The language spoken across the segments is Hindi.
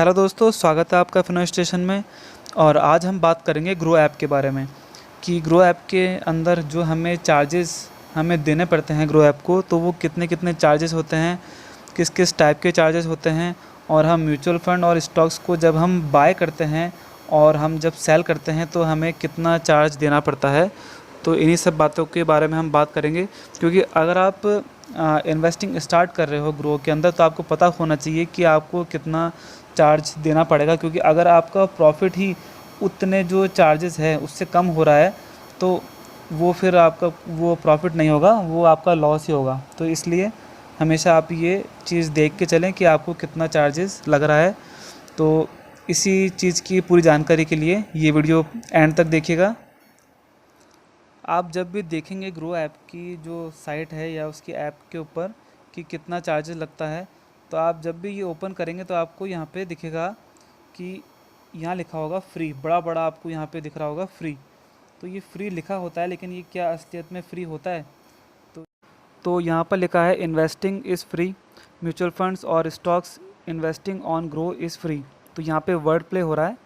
हेलो दोस्तों, स्वागत है आपका फिनो स्टेशन में। और आज हम बात करेंगे ग्रो ऐप के बारे में कि ग्रो ऐप के अंदर जो हमें चार्जेस हमें देने पड़ते हैं ग्रो ऐप को, तो वो कितने कितने चार्जेस होते हैं, किस किस टाइप के चार्जेस होते हैं। और हम म्यूचुअल फंड और स्टॉक्स को जब हम बाय करते हैं और हम जब सेल करते हैं तो हमें कितना चार्ज देना पड़ता है। तो इन्हीं सब बातों के बारे में हम बात करेंगे, क्योंकि अगर आप इन्वेस्टिंग स्टार्ट कर रहे हो ग्रो के अंदर तो आपको पता होना चाहिए कि आपको कितना चार्ज देना पड़ेगा। क्योंकि अगर आपका प्रॉफिट ही उतने जो चार्जेस है उससे कम हो रहा है तो वो फिर आपका वो प्रॉफिट नहीं होगा, वो आपका लॉस ही होगा। तो इसलिए हमेशा आप ये चीज़ देख के चलें कि आपको कितना चार्जेस लग रहा है। तो इसी चीज़ की पूरी जानकारी के लिए ये वीडियो एंड तक देखिएगा। आप जब भी देखेंगे ग्रो ऐप की जो साइट है या उसकी ऐप के ऊपर कि कितना चार्जेस लगता है, तो आप जब भी ये ओपन करेंगे तो आपको यहाँ पे दिखेगा कि यहाँ लिखा होगा फ्री, बड़ा बड़ा आपको यहाँ पे दिख रहा होगा फ्री। तो ये फ्री लिखा होता है, लेकिन ये क्या असलियत में फ्री होता है? तो यहाँ पर लिखा है investing is free, mutual funds और stocks investing on Groww is free. तो यहाँ पे वर्ड प्ले हो रहा है,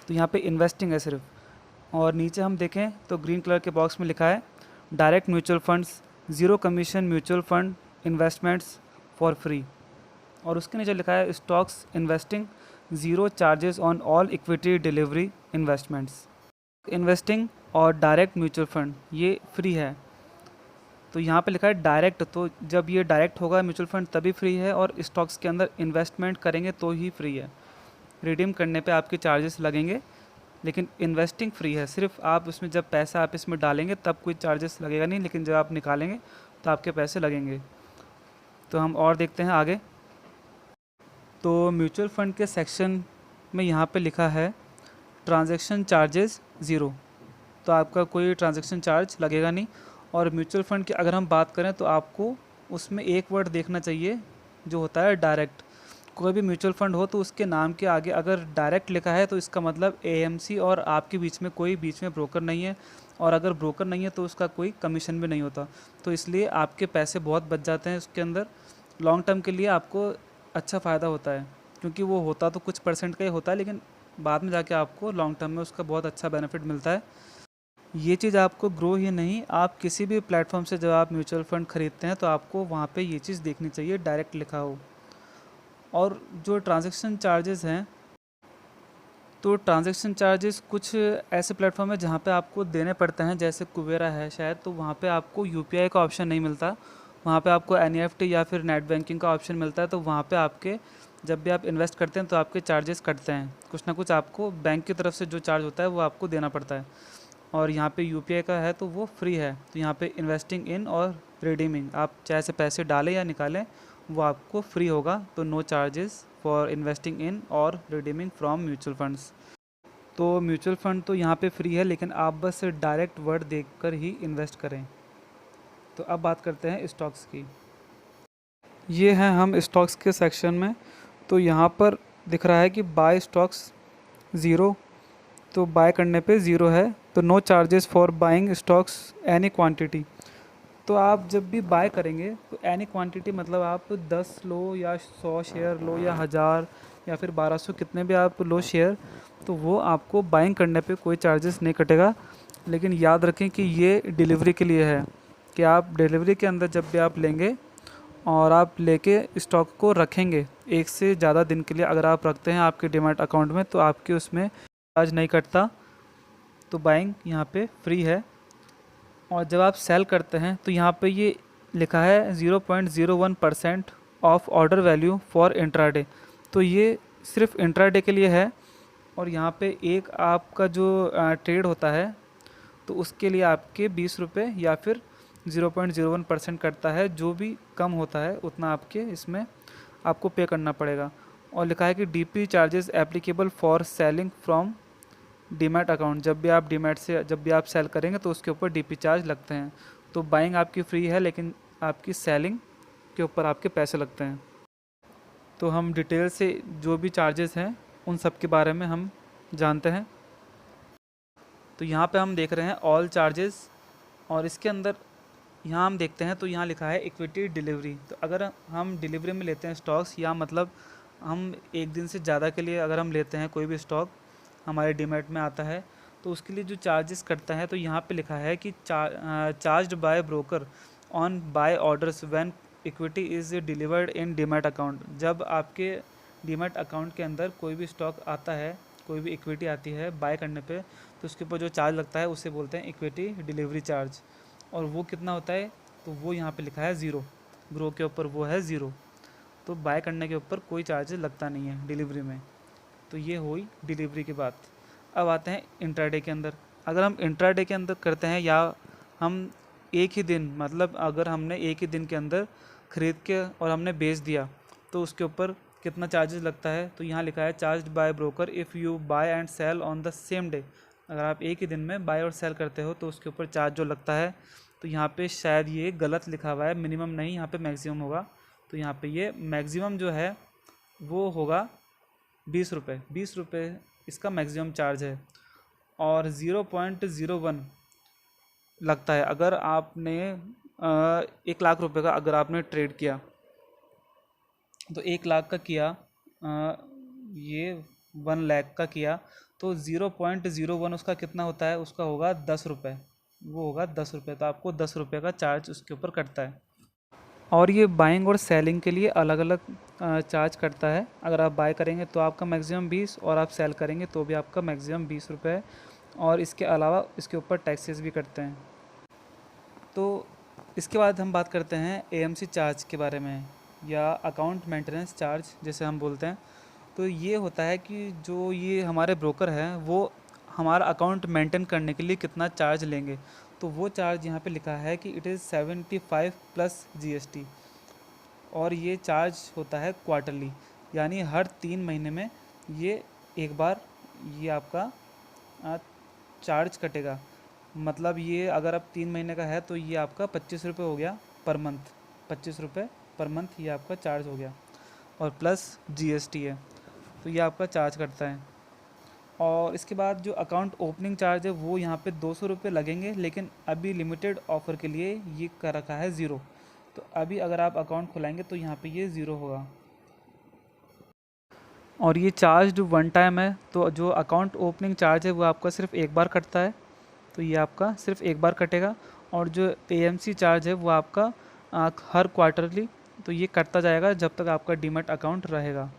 तो यहाँ पे इन्वेस्टिंग है सिर्फ। और नीचे हम देखें तो ग्रीन कलर के बॉक्स में लिखा है direct mutual funds, zero commission mutual fund investments for free. और उसके नीचे लिखा है stocks investing, zero charges on all equity delivery investments. Investing और डायरेक्ट म्यूचुअल फंड ये फ्री है। तो यहाँ पे लिखा है डायरेक्ट, तो जब ये डायरेक्ट होगा म्यूचुअल फंड तभी फ्री है, और स्टॉक्स के अंदर इन्वेस्टमेंट करेंगे तो ही फ्री है। रिडीम करने पे आपके चार्जेस लगेंगे, लेकिन इन्वेस्टिंग फ्री है। सिर्फ आप उसमें जब पैसा आप इसमें डालेंगे तब कोई चार्जेस लगेगा नहीं, लेकिन जब आप निकालेंगे तो आपके पैसे लगेंगे। तो हम और देखते हैं आगे। तो म्यूचुअल फंड के सेक्शन में यहाँ पे लिखा है ट्रांजैक्शन चार्जेस ज़ीरो, तो आपका कोई ट्रांजैक्शन चार्ज लगेगा नहीं। और म्यूचुअल फंड की अगर हम बात करें तो आपको उसमें एक वर्ड देखना चाहिए जो होता है डायरेक्ट। कोई भी म्यूचुअल फंड हो तो उसके नाम के आगे अगर डायरेक्ट लिखा है तो इसका मतलब एएमसी और आपके बीच में कोई बीच में ब्रोकर नहीं है, और अगर ब्रोकर नहीं है तो उसका कोई कमीशन भी नहीं होता। तो इसलिए आपके पैसे बहुत बच जाते हैं उसके अंदर। लॉन्ग टर्म के लिए आपको अच्छा फ़ायदा होता है, क्योंकि वो होता तो कुछ परसेंट का ही होता है, लेकिन बाद में जाके आपको लॉन्ग टर्म में उसका बहुत अच्छा बेनिफिट मिलता है। ये चीज़ आपको ग्रो ही नहीं, आप किसी भी प्लेटफॉर्म से जब आप म्यूचुअल फंड खरीदते हैं तो आपको वहाँ पे ये चीज़ देखनी चाहिए डायरेक्ट लिखा हो। और जो ट्रांजैक्शन चार्जेस हैं, तो ट्रांजैक्शन चार्जेस कुछ ऐसे प्लेटफॉर्म है जहाँ पे आपको देने पड़ते हैं, जैसे कुबेरा है शायद, तो वहाँ पे आपको यूपीआई का ऑप्शन नहीं मिलता। वहाँ पे आपको एनईएफटी या फिर नेट बैंकिंग का ऑप्शन मिलता है। तो वहाँ पे आपके जब भी आप इन्वेस्ट करते हैं तो आपके चार्जेस कटते हैं, कुछ ना कुछ आपको बैंक की तरफ से जो चार्ज होता है वो आपको देना पड़ता है। और यहाँ पे यूपीआई का है तो वो फ्री है। तो यहाँ पे इन्वेस्टिंग इन और रिडीमिंग, आप चाहे से पैसे डालें या निकालें वो आपको फ्री होगा। तो no charges for investing in और रिडीमिंग फ्रॉम म्यूचुअल फंड्स। तो म्यूचुअल फंड तो यहाँ पे फ्री है, लेकिन आप बस डायरेक्ट वर्ड देखकर ही इन्वेस्ट करें। तो अब बात करते हैं स्टॉक्स की। ये हैं हम स्टॉक्स के सेक्शन में। तो यहाँ पर दिख रहा है कि बाय स्टॉक्स ज़ीरो, तो बाय करने पे ज़ीरो है। तो no charges for buying stocks any quantity. तो आप जब भी बाय करेंगे तो एनी क्वांटिटी मतलब आप 10 लो या 100 शेयर लो या 1000 या फिर 1200, कितने भी आप लो शेयर, तो वो आपको बाइंग करने पे कोई चार्जेस नहीं कटेगा। लेकिन याद रखें कि ये डिलीवरी के लिए है, कि आप डिलीवरी के अंदर जब भी आप लेंगे और आप लेके स्टॉक को रखेंगे एक से ज़्यादा दिन के लिए, अगर आप रखते हैं आपके डीमैट अकाउंट में, तो आपके उसमें चार्ज नहीं कटता। तो बाइंग यहाँ पे फ्री है। और जब आप सेल करते हैं तो यहाँ पे ये लिखा है 0.01% of order value for intraday. तो ये सिर्फ इंट्राडे के लिए है। और यहाँ पे एक आपका जो ट्रेड होता है तो उसके लिए आपके 20 रुपये या फिर 0.01% कटता है। जो भी कम होता है उतना आपके इसमें आपको पे करना पड़ेगा। और लिखा है कि DP charges applicable for selling from demat account. जब भी आप डीमैट से जब भी आप सेल करेंगे तो उसके ऊपर डीपी चार्ज लगते हैं। तो बाइंग आपकी फ्री है, लेकिन आपकी सेलिंग के ऊपर आपके पैसे लगते हैं। तो हम डिटेल से जो भी चार्जेस हैं उन सब के बारे में हम जानते हैं। तो यहाँ पे हम देख रहे हैं ऑल चार्जेस, और इसके अंदर यहाँ हम देखते हैं तो यहाँ लिखा है इक्विटी डिलीवरी। तो अगर हम डिलीवरी में लेते हैं स्टॉक्स, या मतलब हम एक दिन से ज़्यादा के लिए अगर हम लेते हैं कोई भी स्टॉक हमारे डीमैट में आता है, तो उसके लिए जो चार्जेस कटता है, तो यहाँ पे लिखा है कि charged by broker on buy orders when equity is delivered in demat account. जब आपके डीमैट अकाउंट के अंदर कोई भी स्टॉक आता है, कोई भी इक्विटी आती है बाय करने पे, तो उसके ऊपर जो चार्ज लगता है उसे बोलते हैं इक्विटी डिलीवरी चार्ज। और वो कितना होता है, तो वो यहाँ पे लिखा है ज़ीरो। ग्रो के ऊपर वो है ज़ीरो। तो बाय करने के ऊपर कोई चार्जेस लगता नहीं है डिलीवरी में। तो ये हुई डिलीवरी की बात। अब आते हैं इंट्राडे के अंदर। अगर हम इंट्राडे के अंदर करते हैं, या हम एक ही दिन, मतलब अगर हमने एक ही दिन के अंदर ख़रीद के और हमने बेच दिया, तो उसके ऊपर कितना चार्जेस लगता है। तो यहाँ लिखा है charge by broker if you buy and sell on the same day. अगर आप एक ही दिन में बाय और सेल करते हो तो उसके ऊपर चार्ज जो लगता है, तो यहाँ पे शायद ये गलत लिखा हुआ है, मिनिमम नहीं, यहाँ पे मैक्सिमम होगा। तो यहाँ पे ये मैक्सिमम जो है वो होगा 20 रुपये। 20 रुपये इसका मैक्सिमम चार्ज है। और 0.01 लगता है अगर आपने 1 लाख रुपए का अगर आपने ट्रेड किया, तो 1 लाख का किया, ये 1 लाख का किया, तो 0.01 उसका कितना होता है, उसका होगा 10 रुपये। वो होगा 10 रुपये। तो आपको 10 रुपये का चार्ज उसके ऊपर कटता है। और ये बाइंग और सेलिंग के लिए अलग अलग चार्ज करता है। अगर आप बाय करेंगे तो आपका मैक्सिमम 20, और आप सेल करेंगे तो भी आपका मैक्सिमम 20 रुपये है। और इसके अलावा इसके ऊपर टैक्सेस भी कटते हैं। तो इसके बाद हम बात करते हैं एएमसी चार्ज के बारे में, या अकाउंट मेंटेनेंस चार्ज जैसे हम बोलते हैं। तो ये होता है कि जो ये हमारे ब्रोकर हैं वो हमारा अकाउंट मेंटेन करने के लिए कितना चार्ज लेंगे। तो वो चार्ज यहाँ पे लिखा है कि इट इज़ 75 प्लस जीएसटी। और ये चार्ज होता है क्वार्टरली, यानी हर 3 महीने में ये एक बार ये आपका चार्ज कटेगा। मतलब ये अगर आप 3 महीने का है तो ये आपका 25 रुपये हो गया पर मंथ। 25 रुपये पर मंथ ये आपका चार्ज हो गया, और प्लस जीएसटी है, तो ये आपका चार्ज करता है। और इसके बाद जो अकाउंट ओपनिंग चार्ज है वो यहाँ पे 200 रुपये लगेंगे, लेकिन अभी लिमिटेड ऑफ़र के लिए ये कर रखा है ज़ीरो। तो अभी अगर आप अकाउंट खुलाएंगे तो यहाँ पे ये ज़ीरो होगा। और ये चार्ज वन टाइम है, तो जो अकाउंट ओपनिंग चार्ज है वो आपका सिर्फ एक बार कटता है, तो ये आपका सिर्फ एक बार कटेगा। और जो एएमसी चार्ज है वो आपका हर क्वार्टरली, तो ये कटता जाएगा जब तक आपका डीमैट अकाउंट रहेगा।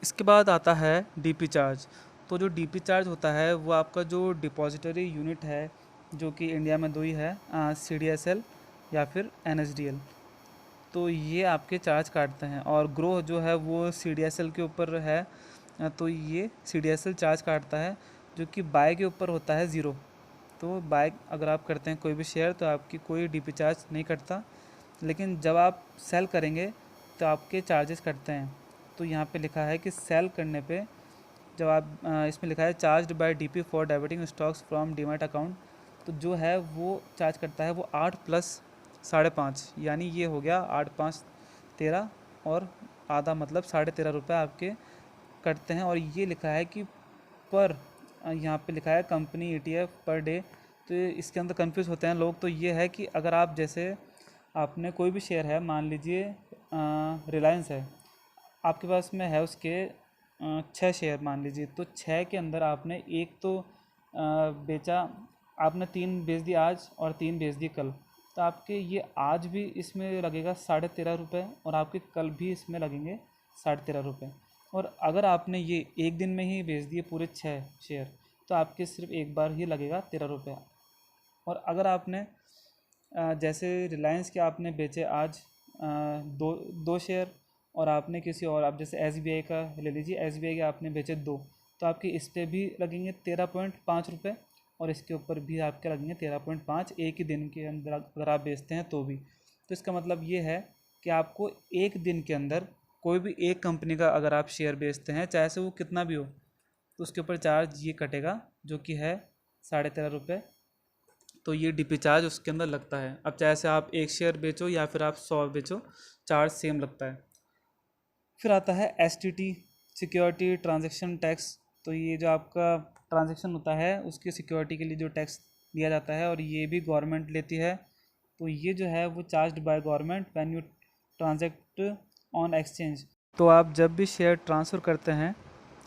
इसके बाद आता है डीपी चार्ज। तो जो डीपी चार्ज होता है वो आपका जो डिपॉजिटरी यूनिट है, जो कि इंडिया में दो ही है, सीडीएसएल या फिर एनएसडीएल। तो ये आपके चार्ज काटते हैं। और ग्रो जो है वो सीडीएसएल के ऊपर है, तो ये सीडीएसएल चार्ज काटता है, जो कि बाय के ऊपर होता है ज़ीरो। तो बाय अगर आप करते हैं कोई भी शेयर तो आपकी कोई डीपी चार्ज नहीं कटता, लेकिन जब आप सेल करेंगे तो आपके चार्जेस कटते हैं। तो यहाँ पे लिखा है कि सेल करने पे जब आप इसमें लिखा है charge bye DP for diverting stocks from demat account, तो जो है वो चार्ज करता है वो 8 प्लस 5.5, यानी ये हो गया 8 5 13, और आधा मतलब 13.5 रुपये आपके कटते हैं। और ये लिखा है कि पर यहाँ पे लिखा है कंपनी ईटीएफ पर डे। तो इसके अंदर कंफ्यूज होते हैं लोग। तो ये है कि अगर आप जैसे आपने कोई भी शेयर है, मान लीजिए रिलायंस है, आपके पास में है उसके 6 शेयर मान लीजिए, तो 6 के अंदर आपने एक तो बेचा, आपने 3 बेच दी आज और 3 बेच दी कल, तो आपके ये आज भी इसमें लगेगा 13.5 रुपये, और आपके कल भी इसमें लगेंगे 13.5 रुपये। और अगर आपने ये एक दिन में ही बेच दिए पूरे 6 शेयर, तो आपके सिर्फ एक बार ही लगेगा 13 रुपये। और अगर आपने जैसे रिलायंस के आपने बेचे आज दो शेयर, और आपने किसी और, आप जैसे एसबीआई का ले लीजिए, एसबीआई के आपने बेचे 2, तो आपके इस पर भी लगेंगे 13.5 रुपये, और इसके ऊपर भी आपके लगेंगे 13.5, एक ही दिन के अंदर अगर आप बेचते हैं तो भी। तो इसका मतलब ये है कि आपको एक दिन के अंदर कोई भी एक कंपनी का अगर आप शेयर बेचते हैं, चाहे से वो कितना भी हो, तो उसके ऊपर चार्ज ये कटेगा, जो कि है 13.5 रुपये। तो ये डीपी चार्ज उसके अंदर लगता है। अब चाहे से आप एक शेयर बेचो या फिर आप 100 बेचो, चार्ज सेम लगता है। फिर आता है एसटीटी, सिक्योरिटी ट्रांजैक्शन टैक्स। तो ये जो आपका ट्रांजैक्शन होता है उसकी सिक्योरिटी के लिए जो टैक्स दिया जाता है, और ये भी गवर्नमेंट लेती है। तो ये जो है वो charged by government when you transact on exchange. तो आप जब भी शेयर ट्रांसफ़र करते हैं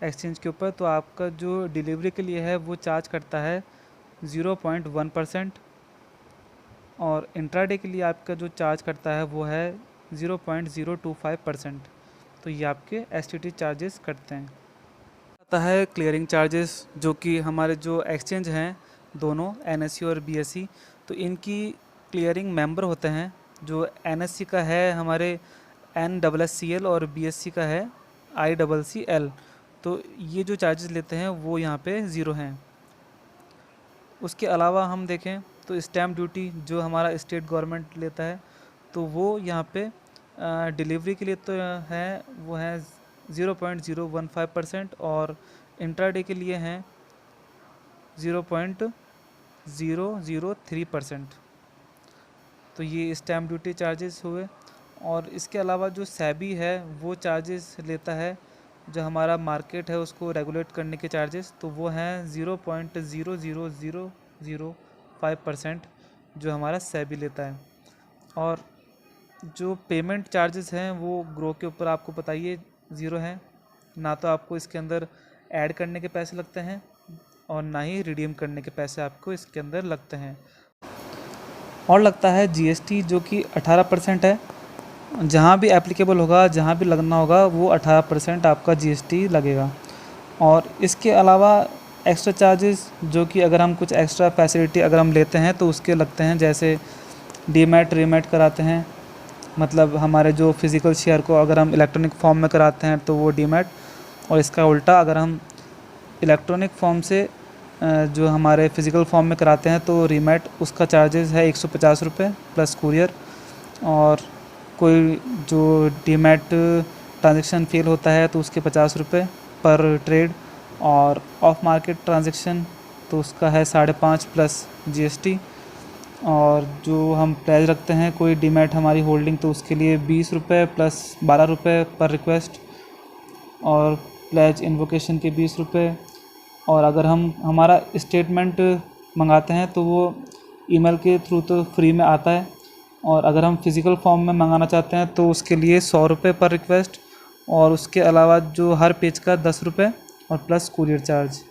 एक्सचेंज के ऊपर, तो आपका जो डिलीवरी के लिए है वो चार्ज करता है 0.1%, और इंट्राडे के लिए आपका जो चार्ज करता है वो है 0.025%। तो ये आपके एसटीटी चार्जेस कटते हैं। आता है क्लियरिंग चार्जेस, जो कि हमारे जो एक्सचेंज हैं दोनों एनएससी और बीएसई, तो इनकी क्लियरिंग मेंबर होते हैं। जो एनएससी का है हमारे NSSCL और बीएसई का है ICCL। तो ये जो चार्जेस लेते हैं वो यहाँ पे ज़ीरो हैं। उसके अलावा हम देखें तो स्टैम्प ड्यूटी जो हमारा स्टेट गवर्नमेंट लेता है, तो वो यहाँ पे डिलीवरी के लिए तो है वो है 0.015%, और इंट्राडे के लिए हैं 0.003%। तो ये स्टैम्प ड्यूटी चार्जेस हुए। और इसके अलावा जो सेबी है वो चार्जेस लेता है, जो हमारा मार्केट है उसको रेगुलेट करने के चार्जेस, तो वो हैं 0.00005% जो हमारा सेबी लेता है। और जो पेमेंट चार्जेस हैं वो ग्रो के ऊपर आपको पता ही है ज़ीरो हैं, ना तो आपको इसके अंदर ऐड करने के पैसे लगते हैं और ना ही रिडीम करने के पैसे आपको इसके अंदर लगते हैं। और लगता है जीएसटी जो कि 18% है। जहाँ भी एप्लीकेबल होगा, जहाँ भी लगना होगा, वो 18% आपका जीएसटी लगेगा। और इसके अलावा एक्स्ट्रा चार्जेस जो कि अगर हम कुछ एक्स्ट्रा फैसिलिटी अगर हम लेते हैं तो उसके लगते हैं, जैसे डीमैट रीमैट कराते हैं, मतलब हमारे जो फिज़िकल शेयर को अगर हम इलेक्ट्रॉनिक फॉर्म में कराते हैं तो वो डीमैट, और इसका उल्टा अगर हम इलेक्ट्रॉनिक फॉर्म से जो हमारे फ़िज़िकल फॉर्म में कराते हैं तो रीमैट, उसका चार्जेस है 150 रुपये प्लस कुरियर। और कोई जो डीमैट ट्रांजैक्शन फेल होता है तो उसके 50 रुपये पर ट्रेड, और ऑफ मार्केट ट्रांजैक्शन तो उसका है 5.5 प्लस जीएसटी। और जो हम प्लेज रखते हैं कोई डीमैट हमारी होल्डिंग, तो उसके लिए 20 रुपये प्लस 12 रुपये पर रिक्वेस्ट, और प्लेज इन्वोकेशन के 20 रुपये। और अगर हम हमारा स्टेटमेंट मंगाते हैं तो वो ईमेल के थ्रू तो फ्री में आता है, और अगर हम फिज़िकल फॉर्म में मंगाना चाहते हैं तो उसके लिए 100 रुपये पर रिक्वेस्ट, और उसके अलावा जो हर पेज का 10 रुपये और प्लस कुरियर चार्ज।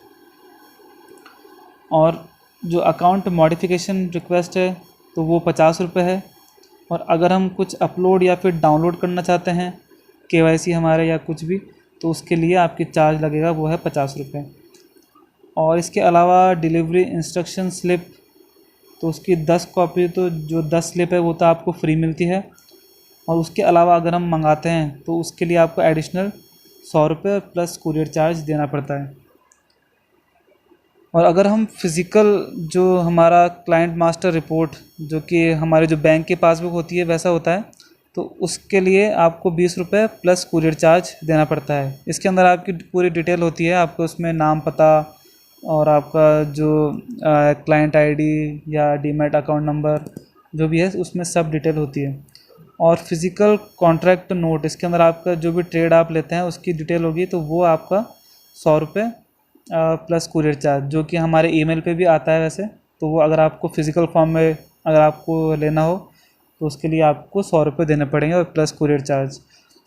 और जो अकाउंट मॉडिफिकेशन रिक्वेस्ट है तो वो 50 रुपये है। और अगर हम कुछ अपलोड या फिर डाउनलोड करना चाहते हैं केवाईसी हमारे या कुछ भी, तो उसके लिए आपकी चार्ज लगेगा वो है 50 रुपये। और इसके अलावा डिलीवरी इंस्ट्रक्शन स्लिप, तो उसकी 10 कॉपी, तो जो 10 स्लिप है वो तो आपको फ्री मिलती है। और उसके अलावा अगर हम मंगाते हैं तो उसके लिए आपको एडिशनल 100 रुपये प्लस कुरियर चार्ज देना पड़ता है। और अगर हम फिज़िकल जो हमारा क्लाइंट मास्टर रिपोर्ट जो कि हमारे जो बैंक की पासबुक होती है वैसा होता है, तो उसके लिए आपको 20 रुपये प्लस कुरियर चार्ज देना पड़ता है। इसके अंदर आपकी पूरी डिटेल होती है, आपको उसमें नाम, पता और आपका जो क्लाइंट आईडी या डीमैट अकाउंट नंबर जो भी है उसमें सब डिटेल होती है। और फिज़िकल कॉन्ट्रैक्ट नोट, इसके अंदर आपका जो भी ट्रेड आप लेते हैं उसकी डिटेल होगी, तो वो आपका 100 रुपये प्लस कुरियर चार्ज, जो कि हमारे ईमेल पे भी आता है वैसे। तो वो अगर आपको फ़िज़िकल फॉर्म में अगर आपको लेना हो तो उसके लिए आपको 100 रुपये देने पड़ेंगे और प्लस कुरियर चार्ज।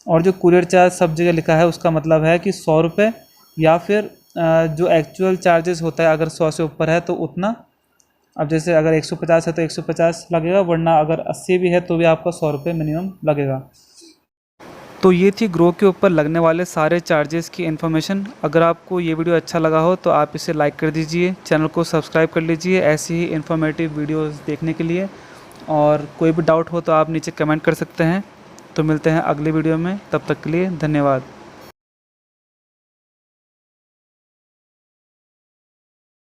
और जो कुरियर चार्ज सब जगह लिखा है उसका मतलब है कि 100 रुपये, या फिर जो एक्चुअल चार्जेस होता है अगर 100 से ऊपर है तो उतना। अब जैसे अगर 150 है तो 150 लगेगा, वरना अगर 80 भी है तो भी आपका 100 रुपये मिनिमम लगेगा। तो ये थी ग्रो के ऊपर लगने वाले सारे चार्जेस की इन्फॉर्मेशन। अगर आपको ये वीडियो अच्छा लगा हो तो आप इसे लाइक कर दीजिए, चैनल को सब्सक्राइब कर लीजिए ऐसी ही इन्फॉर्मेटिव वीडियोस देखने के लिए। और कोई भी डाउट हो तो आप नीचे कमेंट कर सकते हैं। तो मिलते हैं अगले वीडियो में, तब तक के लिए धन्यवाद।